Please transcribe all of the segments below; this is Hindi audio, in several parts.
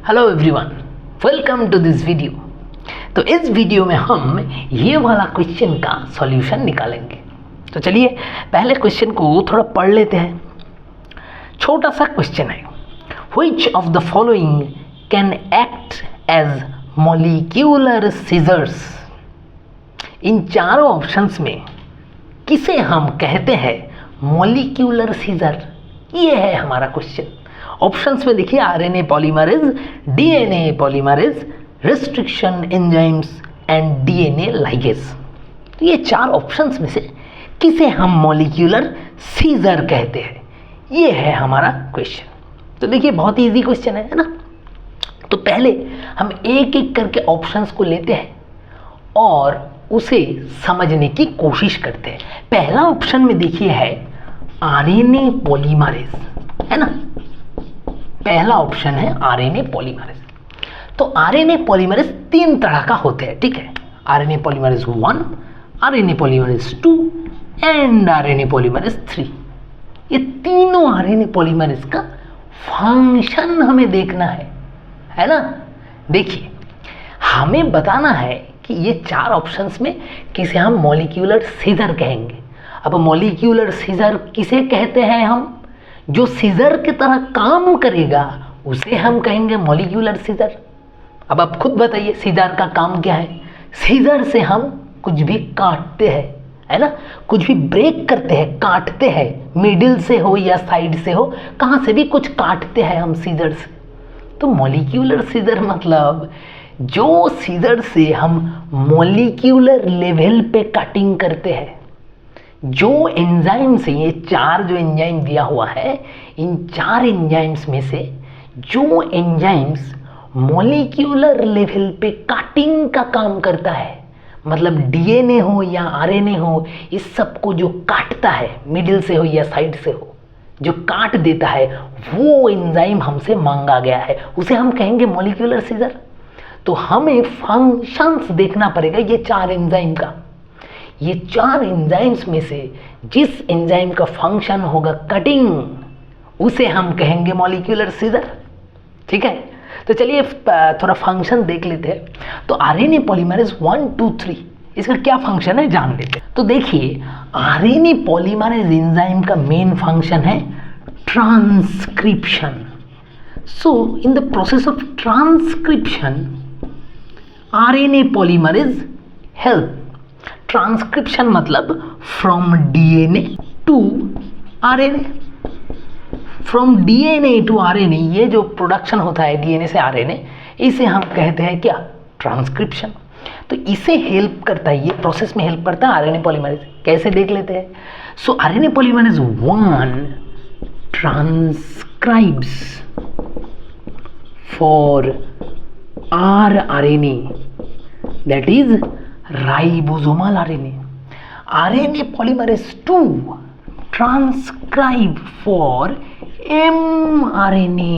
Hello everyone, welcome to this video. तो इस वीडियो में हम ये वाला क्वेश्चन का सॉल्यूशन निकालेंगे। तो चलिए पहले क्वेश्चन को थोड़ा पढ़ लेते हैं। छोटा सा क्वेश्चन है, which of the following can act as molecular scissors. इन चारों ऑप्शंस में किसे हम कहते हैं मॉलिक्यूलर सीजर, ये है हमारा क्वेश्चन। ऑप्शंस में देखिए, RNA polymerase, DNA polymerase, restriction enzymes and DNA ligase. तो ये चार ऑप्शंस में से किसे हम मॉलिक्यूलर सीजर कहते हैं, ये है हमारा क्वेश्चन। तो देखिए बहुत ही इजी क्वेश्चन है ना। तो पहले हम एक एक करके ऑप्शंस को लेते हैं और उसे समझने की कोशिश करते हैं। पहला ऑप्शन में देखिए है आरएनए पॉलीमरेज, है ना। पहला ऑप्शन है आरएनए पॉलीमरेज। तो आरएनए पॉलीमरेज तीन तरह का होते हैं, ठीक है। RNA polymerase 1, RNA polymerase 2 and RNA polymerase 3। ये तीनों आरएनए पॉलीमरेज का फंक्शन हमें देखना है ना। देखिए हमें बताना है कि ये चार ऑप्शंस में किसे हम मॉलिक्यूलर सीजर कहेंगे। अब मॉलिक्यूलर सीजर किसे कहते हैं हम? जो सीजर की तरह काम करेगा उसे हम कहेंगे मॉलिक्यूलर सीजर। अब आप खुद बताइए सीजर का काम क्या है। सीजर से हम कुछ भी काटते हैं, है ना, कुछ भी ब्रेक करते हैं, काटते हैं, मिडिल से हो या साइड से हो, कहाँ से भी कुछ काटते हैं हम सीजर से। तो मॉलिक्यूलर सीजर मतलब जो सीजर से हम मॉलिक्यूलर लेवल पे कटिंग करते हैं। जो एंजाइम से, ये चार जो एंजाइम दिया हुआ है, इन चार एंजाइम्स में से जो एंजाइम्स मॉलिक्यूलर लेवल पे कटिंग का काम करता है, मतलब डीएनए हो या आरएनए हो, इस सब को जो काटता है, मिडिल से हो या साइड से हो, जो काट देता है, वो एंजाइम हमसे मांगा गया है, उसे हम कहेंगे मॉलिक्यूलर सीजर। तो हमें फंक्शंस देखना पड़ेगा ये चार एंजाइम का। ये चार एंजाइम्स में से जिस एंजाइम का फंक्शन होगा कटिंग, उसे हम कहेंगे मॉलिक्यूलर सीजर, ठीक है। तो चलिए थोड़ा फंक्शन देख लेते हैं। तो आरएनए पॉलीमरेज 1, 2, 3, इसका क्या फंक्शन है जान लेते हैं। तो देखिए आरएनए पॉलीमरेज एंजाइम का मेन फंक्शन है transcription. So in the process of transcription RNA polymerase help. Transcription मतलब from DNA to RNA, from DNA to RNA, ये जो प्रोडक्शन होता है डीएनए से आरएनए, इसे हम कहते हैं क्या? ट्रांसक्रिप्शन। तो इसे हेल्प करता है, ये प्रोसेस में हेल्प करता है आरएनए पॉलीमरेज। कैसे देख लेते हैं। सो RNA polymerase 1 transcribes for rRNA, that is ribosomal RNA. RNA polymerase 2 transcribe for mRNA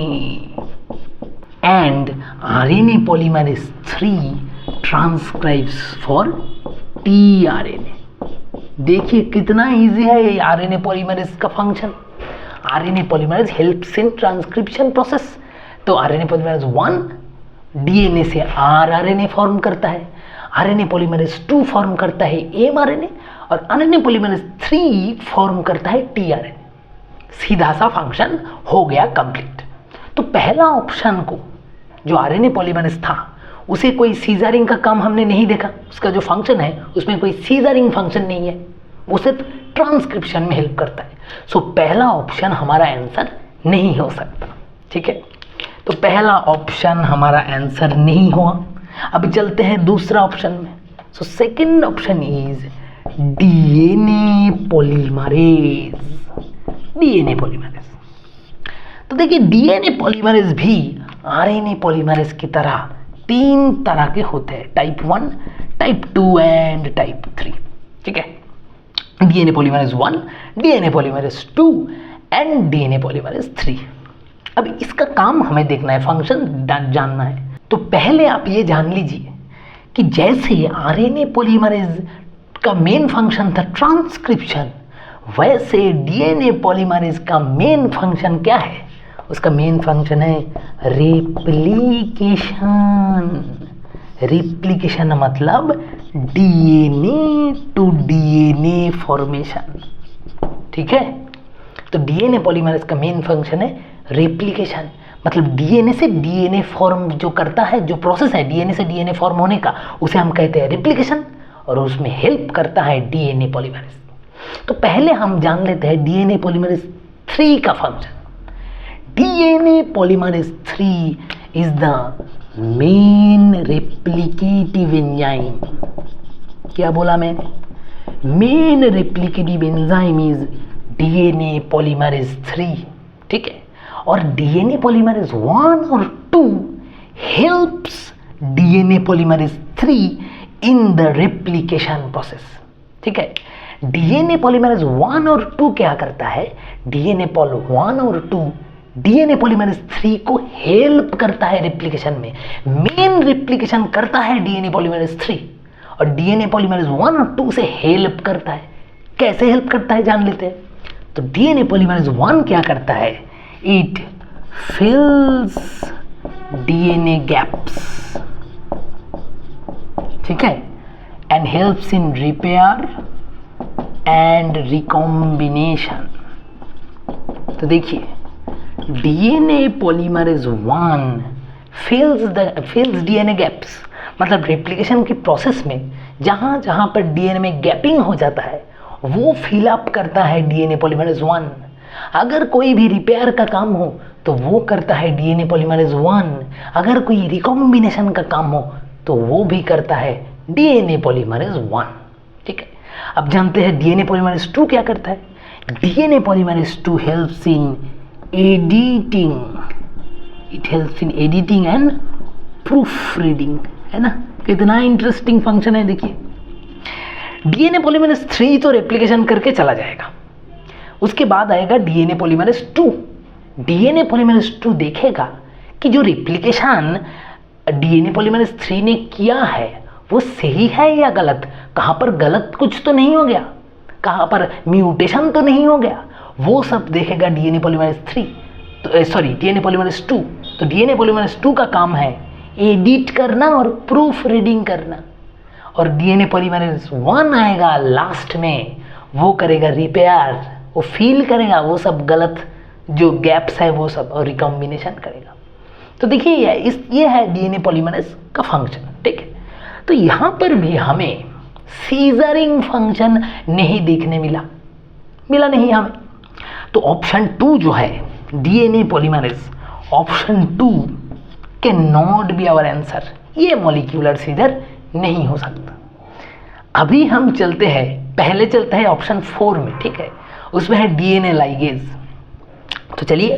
and RNA polymerase 3 transcribes for tRNA. देखिए कितना इजी है ये RNA polymerase का function. RNA polymerase helps in transcription process। तो RNA polymerase 1 डीएनए से आरआरएनए फॉर्म करता है, आरएनए पॉलीमरेज 2 फॉर्म करता है एमआरएनए, और आरएनए पॉलीमरेज 3 फॉर्म करता है टीआरएनए। सीधा सा फंक्शन हो गया कंप्लीट। तो पहला ऑप्शन को, जो आरएनए पॉलीमरेज था, उसे कोई सीजरिंग का काम हमने नहीं देखा। उसका जो फंक्शन है उसमें कोई सीजरिंग फंक्शन नहीं है, वो सिर्फ ट्रांसक्रिप्शन में हेल्प करता है। सो पहला ऑप्शन हमारा आंसर नहीं हो सकता, ठीक है। तो पहला ऑप्शन हमारा आंसर नहीं हुआ। अब चलते हैं दूसरा ऑप्शन में। So second option is DNA polymerase. DNA polymerase, तो देखिए डीएनए पॉलीमरेज भी आरएनए पॉलीमरेज की तरह तीन तरह के होते हैं, टाइप 1, टाइप 2 एंड टाइप 3, ठीक है। DNA polymerase 1, DNA polymerase 2 and DNA polymerase 3। अब इसका काम हमें देखना है, फंक्शन जानना है। तो पहले आप ये जान लीजिए कि जैसे आरएनए पॉलीमरेज का मेन फंक्शन था ट्रांसक्रिप्शन, वैसे डीएनए पॉलीमरेज का मेन फंक्शन क्या है? उसका मेन फंक्शन है रेप्लिकेशन। रेप्लिकेशन मतलब डीएनए टू डीएनए फॉर्मेशन, ठीक है। तो डीएनए पॉलीमरेज का मेन फंक्शन है रेप्लिकेशन, मतलब डीएनए से डीएनए फॉर्म जो करता है, जो प्रोसेस है डीएनए से डीएनए फॉर्म होने का, उसे हम कहते हैं रेप्लिकेशन, और उसमें हेल्प करता है डीएनए पॉलीमरेज। तो पहले हम जान लेते हैं डीएनए पॉलीमरेज 3 का function. DNA polymerase 3 is the main replicative enzyme. क्या बोला मैंने? Main replicative enzyme is DNA polymerase 3, ठीक है। और डीएनए पॉलीमरेज 1 और 2 helps DNA polymerase 3 in the replication process, ठीक है। डीएनए पॉलीमरेज 1 और 2 क्या करता है? डीएनए पॉल 1 और 2 डीएनए पॉलीमरेज 3 को हेल्प करता है रेप्लिकेशन में। मेन रेप्लिकेशन करता है डीएनए पॉलीमरेज 3, और डीएनए पॉलीमरेज 1 और 2 से हेल्प करता है। कैसे हेल्प करता है जान लेते हैं। तो डीएनए पॉलीमरेज 1 क्या करता है? इट फिल्स डीएनए गैप्स, ठीक है, and helps in repair and recombination. तो देखिए, डीएनए पॉलीमरेज 1 फिल्स डीएनए गैप्स, मतलब रेप्लिकेशन की प्रोसेस में जहाँ जहाँ पर डीएनए में गैपिंग हो जाता है वो फिल अप करता है डीएनए पॉलीमरेज 1। अगर कोई भी रिपेयर का काम हो तो वो करता है डीएनए पॉलीमरेज 1। अगर कोई रिकॉम्बिनेशन का काम हो तो वो भी करता है डीएनए पॉलीमरेज 1, ठीक है। अब जानते हैं डीएनए पॉलीमरेज 2 क्या करता है। DNA polymerase 2 helps in editing, it helps in editing and proof reading, है ना। कितना इंटरेस्टिंग फंक्शन है। देखिए, डीएनए पॉलीमरेज 3 तो रेप्लिकेशन करके चला जाएगा, उसके बाद आएगा डीएनए पॉलीमरेज 2। डीएनए पॉलीमरेज 2 देखेगा कि जो रेप्लिकेशन डीएनए पॉलीमरेज 3 ने किया है वो सही है या गलत, कहाँ पर गलत कुछ तो नहीं हो गया, कहाँ पर म्यूटेशन तो नहीं हो गया, वो सब देखेगा डीएनए पॉलीमरेज 3, तो सॉरी डीएनए पॉलीमरेज 2। तो डीएनए पॉलीमरेज 2 का काम है एडिट करना और प्रूफ रीडिंग करना, और डीएनए पॉलीमरेज 1 आएगा लास्ट में, वो करेगा रिपेयर, वो फील करेगा वो सब गलत जो गैप्स है वो सब, और रिकॉम्बिनेशन करेगा। तो देखिए ये है डीएनए पॉलीमरेज का फंक्शन, ठीक है। तो यहाँ पर भी हमें सीजरिंग फंक्शन नहीं देखने मिला नहीं हमें। तो ऑप्शन 2 जो है DNA polymerase, option 2 can not be our answer. ये मॉलिक्यूलर सीजर नहीं हो सकता। अभी हम चलते हैं, पहले चलते हैं ऑप्शन 4 में, ठीक है, उसमें है डीएनए लाइगेज। तो चलिए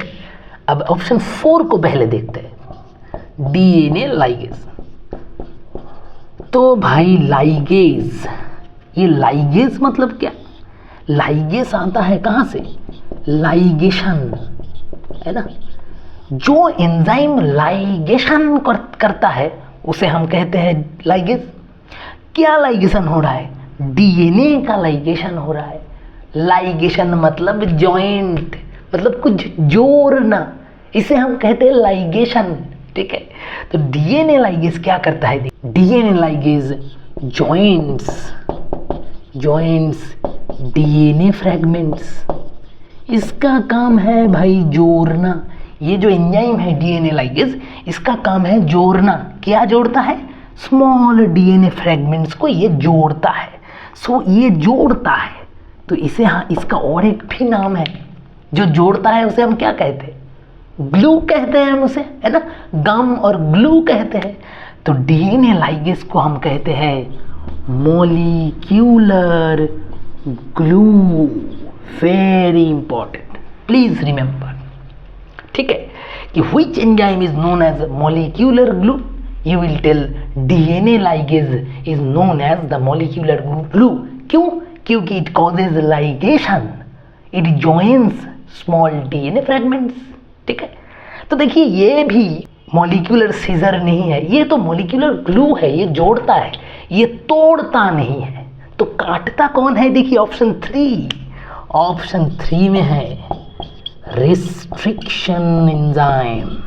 अब ऑप्शन 4 को पहले देखते हैं, डीएनए लाइगेज। तो भाई लाइगेज, ये लाइगेज मतलब क्या? लाइगेज आता है कहाँ से? लाइगेशन, है ना। जो एंजाइम लाइगेशन करता है उसे हम कहते हैं लाइगेज। क्या लाइगेशन हो रहा है? डीएनए का लाइगेशन हो रहा है। लाइगेशन मतलब जॉइंट, मतलब कुछ जोड़ना, इसे हम कहते हैं लाइगेशन, ठीक है। तो डीएनए लाइगेज क्या करता है? DNA ligase joints DNA fragments, इसका काम है भाई जोड़ना। ये जो एंजाइम है डीएनए लाइगेज, इसका काम है जोड़ना। क्या जोड़ता है? स्मॉल डीएनए फ्रैगमेंट्स को ये जोड़ता है। सो ये जोड़ता है, तो इसे हाँ, इसका और एक भी नाम है जो जोड़ता है, उसे हम क्या कहते हैं? ग्लू कहते हैं हम उसे, है ना, गम और ग्लू कहते हैं। तो डीएनए लाइगेज को हम कहते हैं molecular glue. Very important, please remember, ठीक है, कि which enzyme is known as molecular glue. You will tell DNA ligase is known as the molecular glue. क्यों? क्योंकि it causes ligation, it joins small DNA fragments, ठीक है। तो देखिए ये भी मॉलिक्यूलर सीजर नहीं है, ये तो मॉलिक्यूलर ग्लू है, ये जोड़ता है, ये तोड़ता नहीं है। तो काटता कौन है? देखिए ऑप्शन 3 में है restriction enzyme,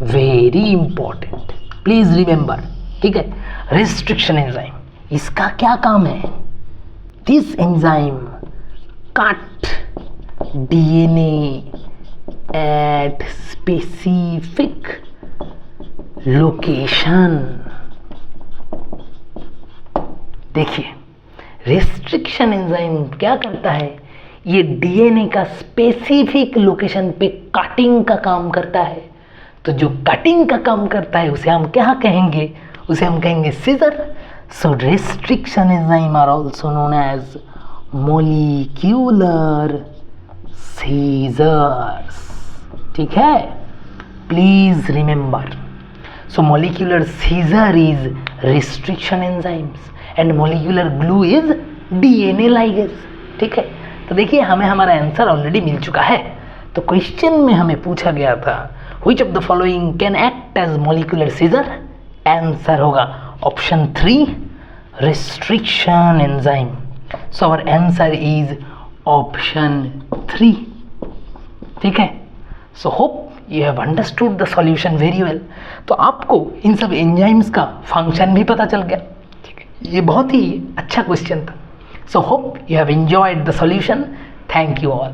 very important, please remember, ठीक है. restriction enzyme, इसका क्या काम है? this enzyme cut DNA at specific location. देखिए रेस्ट्रिक्शन एंजाइम क्या करता है, ये डीएनए का स्पेसिफिक लोकेशन पे कटिंग का काम करता है. तो जो कटिंग का काम करता है उसे हम क्या कहेंगे? उसे हम कहेंगे scissor. So restriction enzyme are also known as molecular scissors. ठीक है, please remember. So molecular scissor is restriction enzymes and molecular glue is DNA ligase. ठीक है, तो देखिए हमें हमारा आंसर ऑलरेडी मिल चुका है. तो क्वेश्चन में हमें पूछा गया था which of the following can act as molecular scissor. Answer होगा option 3 restriction enzyme. So our answer is option 3. ठीक है, so hope you have understood the solution very well. तो आपको इन सब एंजाइम्स का फंक्शन भी पता चल गया. ठीक है, ये बहुत ही अच्छा क्वेश्चन था. So hope you have enjoyed the solution. Thank you all.